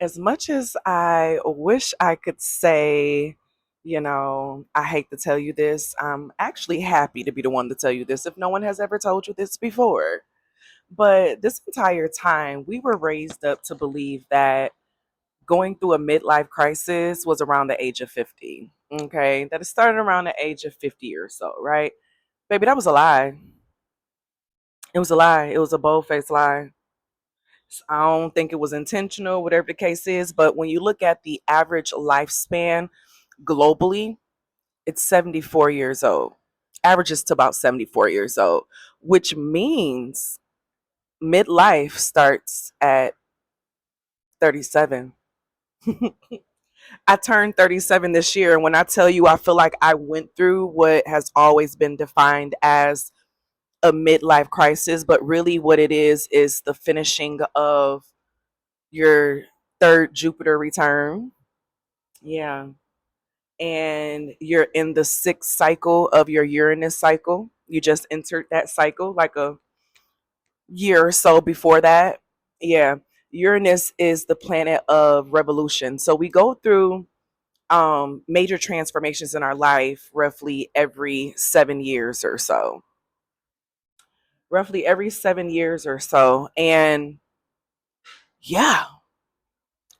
As much as I wish I could say, I hate to tell you this, I'm actually happy to be the one to tell you this if no one has ever told you this before. But this entire time, we were raised up to believe that going through a midlife crisis was around the age of 50. Okay. That it started around the age of 50 or so, right? Baby, that was a lie. It was a lie. It was a bold faced lie. I don't think it was intentional, whatever the case is. But when you look at the average lifespan globally, it's 74 years old, averages to about 74 years old, which means midlife starts at 37. I turned 37 this year. And when I tell you, I feel like I went through what has always been defined as a midlife crisis, but really what it is the finishing of your third Jupiter return. Yeah. And you're in the sixth cycle of your Uranus cycle. You just entered that cycle like a year or so before that. Yeah. Uranus is the planet of revolution. So we go through major transformations in our life roughly every 7 years or so. Roughly every 7 years or so. And yeah,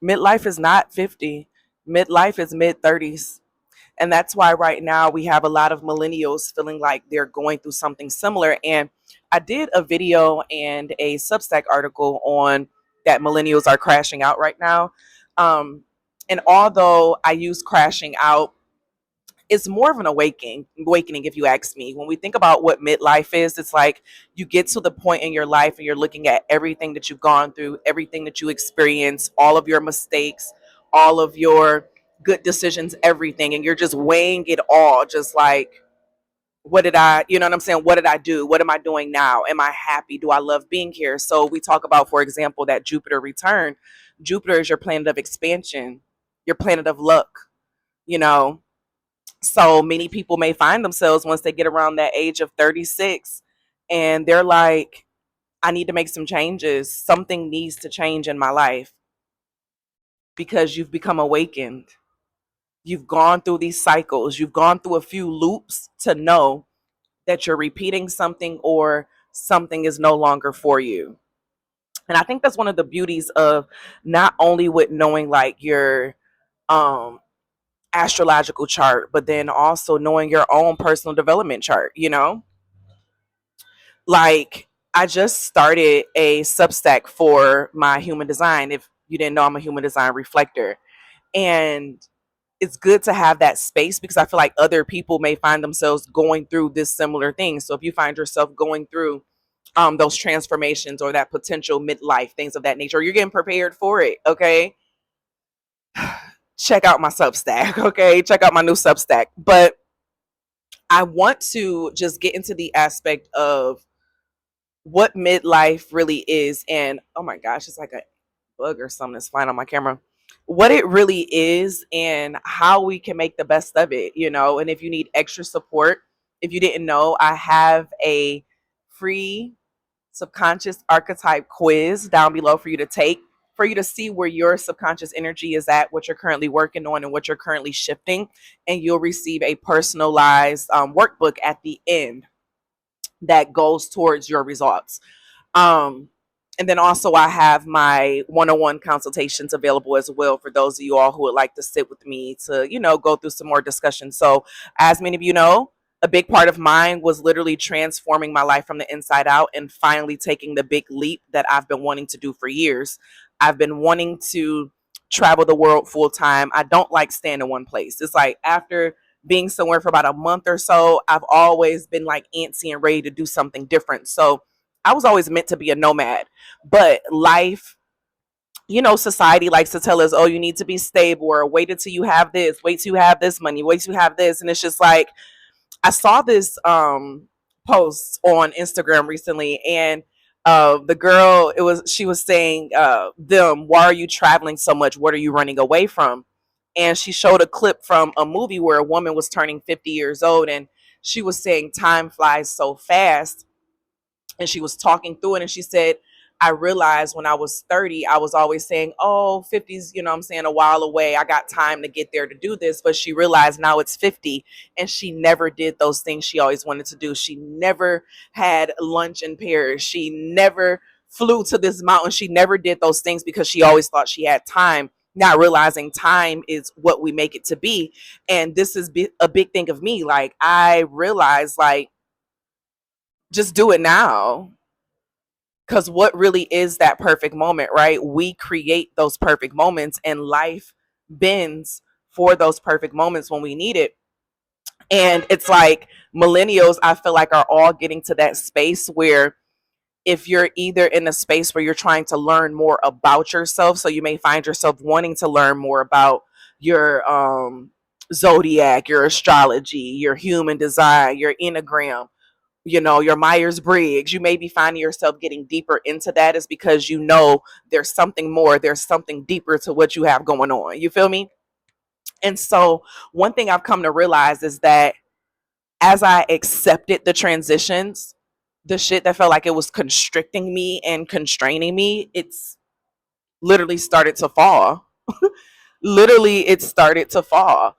midlife is not 50, midlife is mid 30s. And that's why right now we have a lot of millennials feeling like they're going through something similar. And I did a video and a Substack article on that millennials are crashing out right now. And although I use crashing out, it's more of an awakening if you ask me. When we think about what midlife is, it's like you get to the point in your life and you're looking at everything that you've gone through, everything that you experience, all of your mistakes, all of your good decisions, everything, and you're just weighing it all, just like, what did I, you know what I'm saying, what did I do, what am I doing now, am I happy, do I love being here? So we talk about, for example, that Jupiter return. Jupiter is your planet of expansion, your planet of luck, you know. So many people may find themselves once they get around that age of 36 and they're like, I need to make some changes. Something needs to change in my life because you've become awakened. You've gone through these cycles, you've gone through a few loops to know that you're repeating something or something is no longer for you. And I think that's one of the beauties of not only with knowing like your um astrological chart, but then also knowing your own personal development chart, you know? Like, I just started a Substack for my human design. If you didn't know, I'm a human design reflector. And it's good to have that space because I feel like other people may find themselves going through this similar thing. So if you find yourself going through those transformations or that potential midlife, things of that nature, or you're getting prepared for it, okay? Check out my Substack, okay? Check out my new Substack. But I want to just get into the aspect of what midlife really is. And oh my gosh, it's like a bug or something that's flying on my camera. What it really is and how we can make the best of it, you know. And if you need extra support, if you didn't know, I have a free subconscious archetype quiz down below for you to take, for you to see where your subconscious energy is at, what you're currently working on, and what you're currently shifting. And you'll receive a personalized workbook at the end that goes towards your results. Um, and then also I have my one-on-one consultations available as well for those of you all who would like to sit with me to, go through some more discussion. So as many of you know, a big part of mine was literally transforming my life from the inside out and finally taking the big leap that I've been wanting to do for years. I've been wanting to travel the world full time. I don't like staying in one place. It's like after being somewhere for about a month or so, I've always been like antsy and ready to do something different. So I was always meant to be a nomad, but life, society likes to tell us, oh, you need to be stable or wait until you have this, wait till you have this money, wait till you have this. And it's just like, I saw this post on Instagram recently, and the girl, she was saying, them, why are you traveling so much? What are you running away from? And she showed a clip from a movie where a woman was turning 50 years old, and she was saying time flies so fast, and she was talking through it, and she said, I realized when I was 30, I was always saying, oh, 50's, you know what I'm saying, a while away. I got time to get there to do this. But she realized now it's 50 and she never did those things she always wanted to do. She never had lunch in Paris. She never flew to this mountain. She never did those things because she always thought she had time, not realizing time is what we make it to be. And this is a big thing of me. Like, I realized, like, just do it now. Because what really is that perfect moment, right? We create those perfect moments, and life bends for those perfect moments when we need it. And it's like millennials, I feel like, are all getting to that space where if you're either in a space where you're trying to learn more about yourself, so you may find yourself wanting to learn more about your zodiac, your astrology, your human design, your enneagram, you know, your Myers-Briggs, you may be finding yourself getting deeper into that, is because you know there's something more, there's something deeper to what you have going on. You feel me? And so one thing I've come to realize is that as I accepted the transitions, the shit that felt like it was constricting me and constraining me, it's literally started to fall. Literally, it started to fall.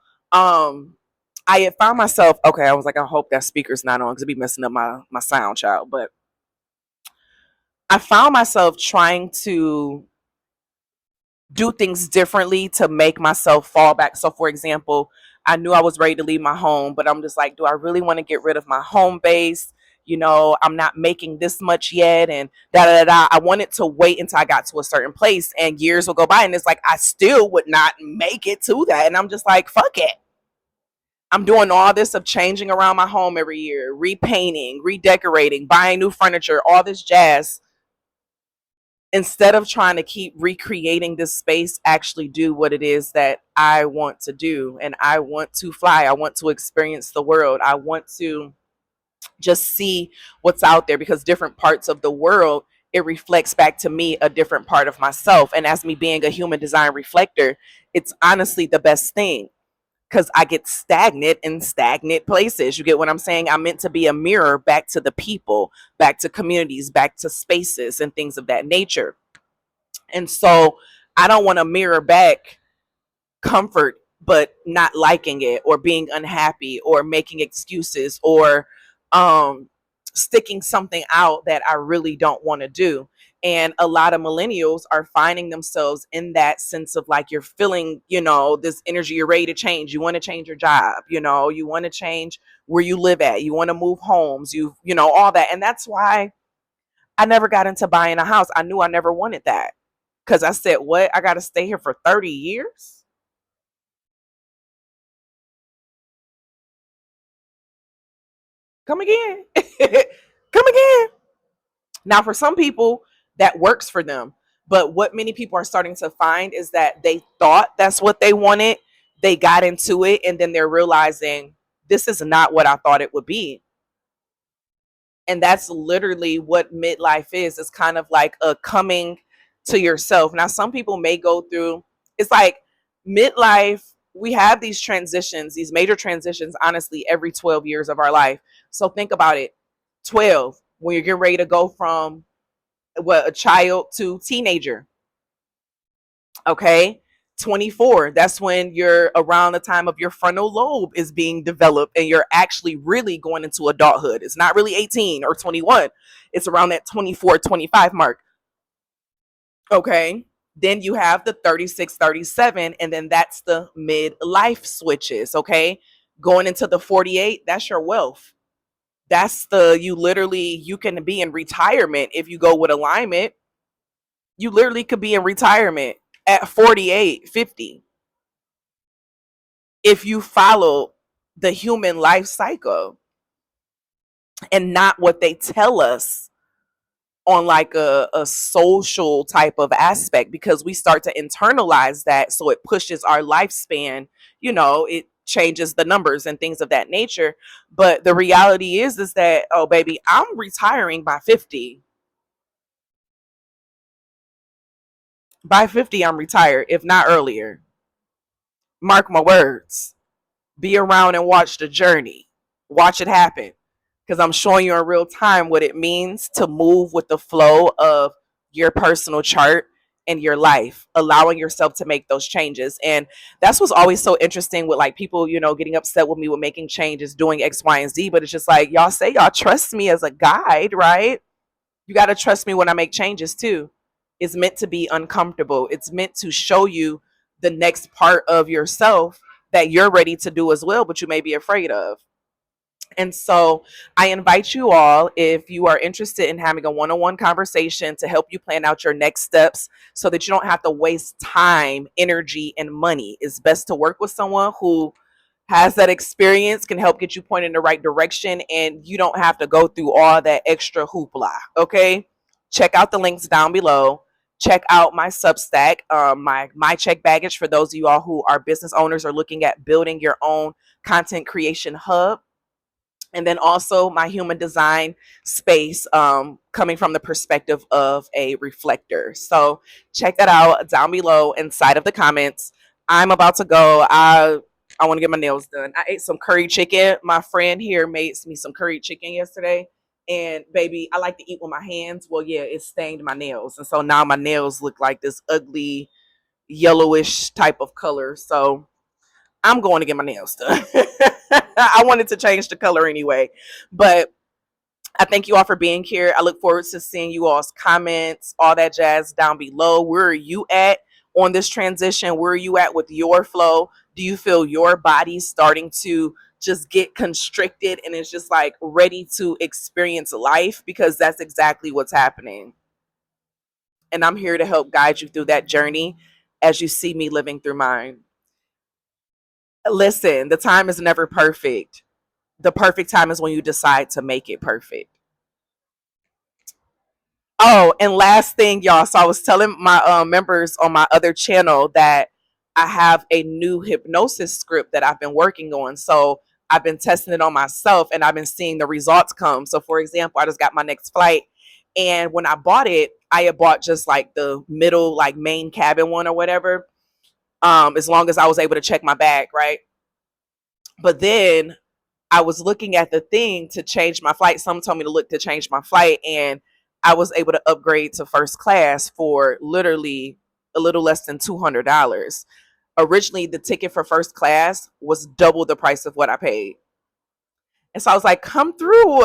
I had found myself, okay, I was like, I hope that speaker's not on because it'd be messing up my sound, child. But I found myself trying to do things differently to make myself fall back. So, for example, I knew I was ready to leave my home, but I'm just like, do I really want to get rid of my home base? You know, I'm not making this much yet, and da da da. I wanted to wait until I got to a certain place, and years will go by, and it's like I still would not make it to that, and I'm just like, fuck it. I'm doing all this of changing around my home every year, repainting, redecorating, buying new furniture, all this jazz, instead of trying to keep recreating this space, actually do what it is that I want to do. And I want to fly. I want to experience the world. I want to just see what's out there, because different parts of the world, it reflects back to me a different part of myself. And as me being a human design reflector, it's honestly the best thing, because I get stagnant in stagnant places. You get what I'm saying? I'm meant to be a mirror back to the people, back to communities, back to spaces and things of that nature. And so I don't want to mirror back comfort, but not liking it, or being unhappy, or making excuses, or um, sticking something out that I really don't want to do. And a lot of millennials are finding themselves in that sense of like, you're feeling, you know, this energy, you're ready to change. You want to change your job, you know, you want to change where you live at, you want to move homes, you know, all that. And that's why I never got into buying a house. I knew I never wanted that, because I said, what? I got to stay here for 30 years? Come again. Come again. Now, for some people, that works for them. But what many people are starting to find is that they thought that's what they wanted. They got into it, and then they're realizing this is not what I thought it would be. And that's literally what midlife is. It's kind of like a coming to yourself. Now, some people may go through, it's like midlife, we have these transitions, these major transitions, honestly, every 12 years of our life. So think about it. 12, when you're getting ready to go from what, a child to teenager. Okay. 24, that's when you're around the time of your frontal lobe is being developed, and you're actually really going into adulthood. It's not really 18 or 21, it's around that 24, 25 mark. Okay. Then you have the 36, 37, and then that's the midlife switches. Okay. Going into the 48, that's your wealth. That's the, you literally, you can be in retirement if you go with alignment. You literally could be in retirement at 48, 50 if you follow the human life cycle and not what they tell us on like a social type of aspect, because we start to internalize that, so it pushes our lifespan, you know, it changes the numbers and things of that nature. But the reality is that, oh baby, I'm retiring by 50. By 50 I'm retired, if not earlier. Mark my words. Be around and watch the journey. Watch it happen. Because I'm showing you in real time what it means to move with the flow of your personal chart in your life, allowing yourself to make those changes. And that's what's always so interesting with like people, getting upset with me with making changes, doing X, Y, and Z. But it's just like y'all say y'all trust me as a guide, right? You got to trust me when I make changes too. It's meant to be uncomfortable. It's meant to show you the next part of yourself that you're ready to do as well, but you may be afraid of. And so I invite you all, if you are interested in having a one on one conversation to help you plan out your next steps so that you don't have to waste time, energy, and money, it's best to work with someone who has that experience, can help get you pointed in the right direction, and you don't have to go through all that extra hoopla. Okay. Check out the links down below. Check out my Substack, my check baggage for those of you all who are business owners or looking at building your own content creation hub, and then also my human design space, coming from the perspective of a reflector. So check that out down below inside of the comments. I'm about to go. I want to get my nails done. I ate some curry chicken. My friend here made me some curry chicken yesterday. And baby, I like to eat with my hands. Well, yeah, it stained my nails. And so now my nails look like this ugly yellowish type of color. So I'm going to get my nails done. I wanted to change the color anyway. But I thank you all for being here. I look forward to seeing you all's comments, all that jazz down below. Where are you at on this transition? Where are you at with your flow? Do you feel your body starting to just get constricted and it's just like ready to experience life? Because that's exactly what's happening. And I'm here to help guide you through that journey as you see me living through mine. Listen, the time is never perfect. The perfect time is when you decide to make it perfect. Oh, and last thing, y'all. So I was telling my members on my other channel that I have a new hypnosis script that I've been working on. So I've been testing it on myself and I've been seeing the results come. So, for example, I just got my next flight. And when I bought it, I had bought just like the middle, like main cabin one or whatever. As long as I was able to check my bag, right? But then I was looking at the thing to change my flight. Someone told me to look to change my flight, and I was able to upgrade to first class for literally a little less than $200. Originally, the ticket for first class was double the price of what I paid. And so I was like, come through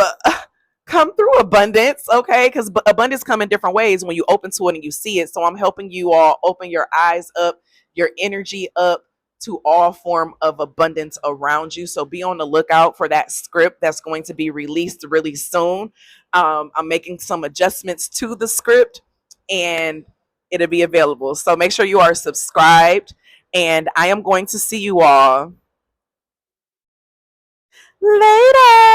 abundance, okay? Because abundance come in different ways when you open to it and you see it. So I'm helping you all open your eyes up, your energy up to all form of abundance around you. So be on the lookout for that script that's going to be released really soon. I'm making some adjustments to the script and it'll be available. So make sure you are subscribed, and I am going to see you all later.